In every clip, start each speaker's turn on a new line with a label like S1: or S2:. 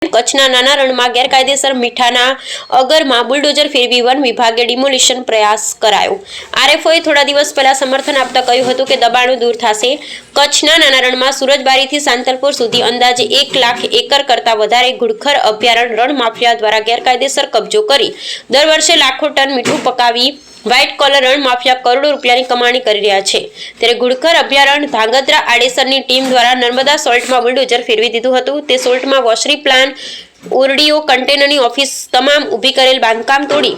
S1: કચ્છના નાના રણમાં ગેરકાયદેસર મીઠાના અગરમાં બુલડોઝર ફેરવી વન વિભાગે ડિમોલિશન પ્રયાસ કરાયો। આરએફઓએ થોડા દિવસ પહેલા સમર્થન આપતા કહ્યું હતું કે દબાણો દૂર થશે। કચ્છના નાના રણમાં સુરજબારીથી સાંતલપુર સુધી અંદાજે 1 લાખ એકર કરતા વધારે ઘુડખર અભયારણ્ય રણ માફિયા દ્વારા ગેરકાયદેસર કબજો કરી દર વર્ષે લાખો ટન મીઠું પકાવી વ્હાઇટ કોલર રણ માફિયા કરોડો રૂપિયાની કમાણી કરી રહ્યા છે। ત્યારે ઘુડખર અભયારણ્ય ધાંગધ્રા આડેસરની ટીમ દ્વારા નર્મદા સોલ્ટમાં બુલડોઝર ફેરવી દીધું હતું। તે સોલ્ટમાં વોશરી પ્લાન, ઓરડીઓ, કન્ટેનરની ઓફિસ તમામ ઊભી કરેલ બાંધકામ તોડી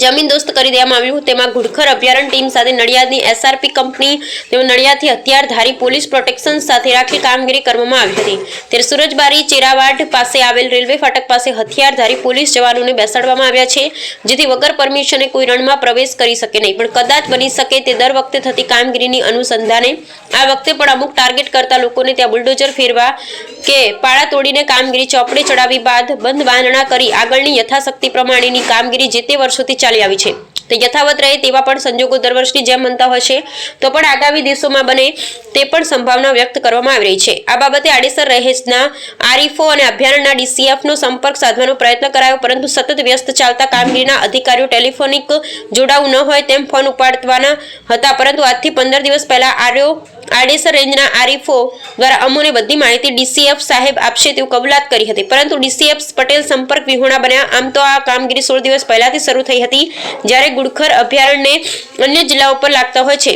S1: જમીન દોસ્ત કરી દેવામાં આવ્યું। તેમાં ઘુડખર અભયારણ્ય ટીમ સાથે નડિયાદની એસઆરપી કંપની તેમજ નડિયાદથી હથિયારધારી પોલીસ પ્રોટેક્શન સાથે રાખી કામગીરી કરવામાં આવી હતી। ત્યારે સુરજબારી ચેરાવાડ પાસે આવેલ રેલવે ફાટક પાસે હથિયારધારી પોલીસ જવાનોને બેસાડવામાં આવ્યા છે, જેથી વગર પરમિશને કોઈ રણમાં પ્રવેશ કરી શકે નહીં। પણ કદાચ બની શકે તે દર વખતે થતી કામગીરીની અનુસંધાને આ વખતે પણ અમુક ટાર્ગેટ કરતા લોકોને ત્યાં બુલડોઝર ફેરવા કે પાળા તોડીને કામગીરી ચોપડે ચડાવી બાદ બંધ બાંધણા કરી આગળની યથાશક્તિ પ્રમાણેની કામગીરી જે તે વર્ષોથી ચાલી આવી છે તે યથાવત રહે તેવા પણ સંજોગો દર વર્ષની જેમ બનતા હોય છે, તો પણ આગામી દિવસોમાં બને તે પણ સંભાવના વ્યક્ત કરવામાં આવી રહી છે। આ બાબતે આડેસર રહેજના આરએફઓ અને અભયારણ્યના ડીસીએફનો સંપર્ક સાધવાનો પ્રયત્ન કરાયો, પરંતુ સતત વ્યસ્ત ચાલતા કામગીરીના અધિકારીઓ ટેલિફોનિક જોડાવું ન હોય તેમ ફોન ઉપાડવાના હતા। પરંતુ આજથી 15 દિવસ પહેલા આડેસર રેન્જના આરએફઓ દ્વારા અમોને બધી માહિતી ડીસીએફ સાહેબ આપશે તેવું કબૂલાત કરી હતી, પરંતુ ડીસીએફ પટેલ સંપર્ક વિહોણા બન્યા। આમ તો આ કામગીરી 16 દિવસ પહેલાથી શરૂ થઈ હતી, જ્યારે ઘુડખર અભયારણ્યને અન્ય જિલ્લાઓ પર લાગતા હોય છે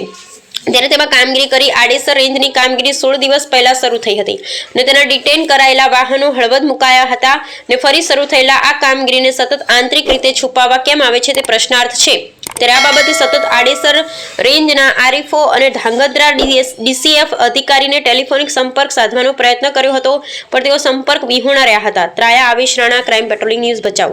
S1: ત્યારે તેમાં કામગીરી કરી આડેસર રેન્જની કામગીરી 16 દિવસ પહેલા શરૂ થઈ હતી અને તેના ડિટેન કરાયેલા વાહનો હળવદ મુકાયા હતા અને ફરી શરૂ થયેલા આ કામગીરીને સતત આંતરિક રીતે છુપાવવા કેમ આવે છે તે પ્રશ્નાર્થ છે। ત્યારે આ બાબતે સતત આડેસર રેન્જના આરએફઓ અને ધાંગધ્રા ડીસીએફ અધિકારીને ટેલિફોનિક સંપર્ક સાધવાનો પ્રયત્ન કર્યો હતો, પણ તેઓ સંપર્ક વિહોણા રહ્યા હતા। ત્રાયા Avesh Rana, crime patrolling news Bhachau.